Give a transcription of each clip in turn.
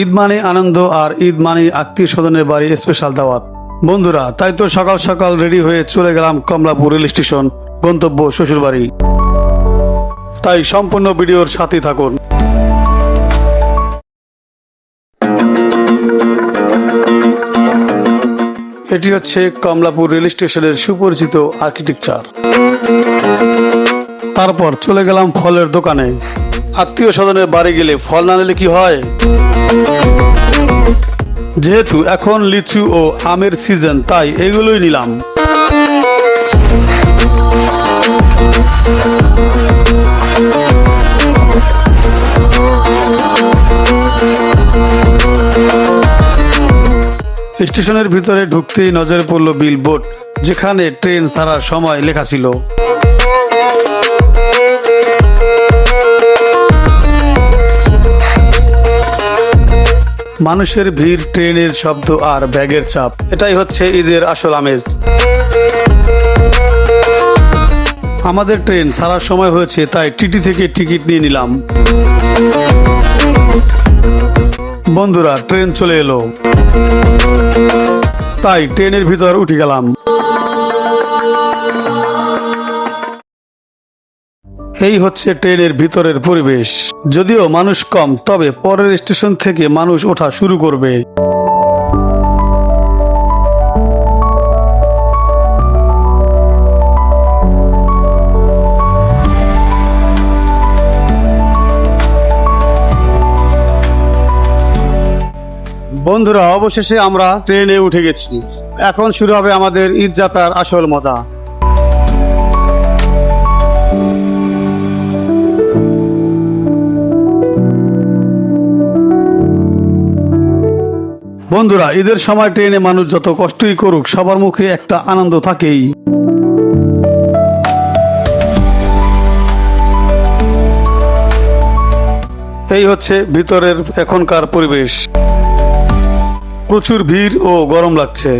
ঈদ মানে আনন্দ, আর ঈদ মানে আত্মীয় স্বজনের বাড়ি স্পেশাল দাওয়াত। বন্ধুরা, তাই তো সকাল সকাল রেডি হয়ে চলে গেলাম কমলাপুর রেল স্টেশন, গন্তব্য শ্বশুরবাড়ি। তাই সম্পূর্ণ ভিডিওর সাথে থাকুন। এটি হচ্ছে কমলাপুর রেল স্টেশনের সুপরিচিত আর্কিটেকচার। তারপর চলে গেলাম ফলের দোকানে। আত্মীয় স্বজনের বাড়ি গেলে ফল না নিলে কি হয়? যেহেতু এখন লিচু ও আমের সিজন, তাই এগুলোই নিলাম। স্টেশনের ভিতরে ঢুকতেই নজরে পড়ল বিলবোর্ড, যেখানে ট্রেন ছাড়ার সময় লেখা ছিল। মানুষের ভিড়, ট্রেনের শব্দ আর ব্যাগের চাপ, এটাই হচ্ছে ঈদের আসল আমেজ। আমাদের ট্রেন ছাড়ার সময় হয়েছে, তাই টিটি থেকে টিকিট নিয়ে নিলাম। বন্ধুরা, ট্রেন চলে এলো, তাই ট্রেনের ভিতর উঠে গেলাম। এই হচ্ছে ট্রেনের ভিতরের পরিবেশ। যদিও মানুষ কম, তবে পরের স্টেশন থেকে মানুষ ওঠা শুরু করবে। বন্ধুরা, অবশেষে আমরা ট্রেনে উঠে গেছি। এখন শুরু হবে আমাদের ঈদ যাত্রার আসল মজা। বন্ধুরা, ঈদের সময় ট্রেনে মানুষ যত কষ্টই করুক, সবার মুখে একটা আনন্দ থাকেই। এই হচ্ছে ভিতরের এখনকার পরিবেশ। প্রচুর ভিড় ও গরম লাগছে।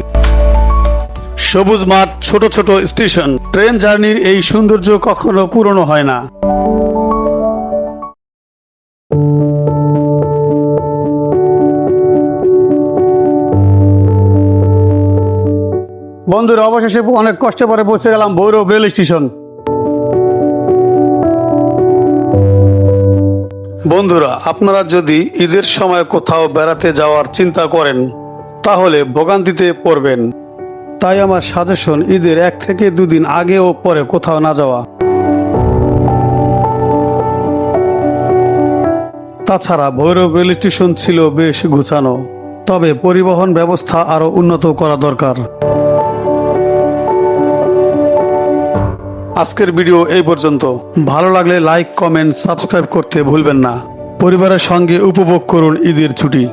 সবুজ মাঠ, ছোট ছোট স্টেশন। ট্রেন জার্নির এই সৌন্দর্য কখনো পুরনো হয় না। বন্ধুরা, অবশেষে অনেক কষ্ট পরে পৌঁছে গেলাম ভৈরব রেল স্টেশন। বন্ধুরা, আপনারা যদি ঈদের সময় কোথাও বেড়াতে যাওয়ার চিন্তা করেন, তাহলে ভোগান্তিতে পড়বেন। তাই আমার সাজেশন, ঈদের 1 থেকে 2 দিন আগে ও পরে কোথাও না যাওয়া। তাছাড়া ভৈরব রেল স্টেশন ছিল বেশ গুছানো, তবে পরিবহন ব্যবস্থা আরো উন্নত করা দরকার। আজকের ভিডিও এই পর্যন্ত। ভালো লাগলে লাইক, কমেন্ট, সাবস্ক্রাইব করতে ভুলবেন না। পরিবারের সঙ্গে উপভোগ করুন ঈদের ছুটি।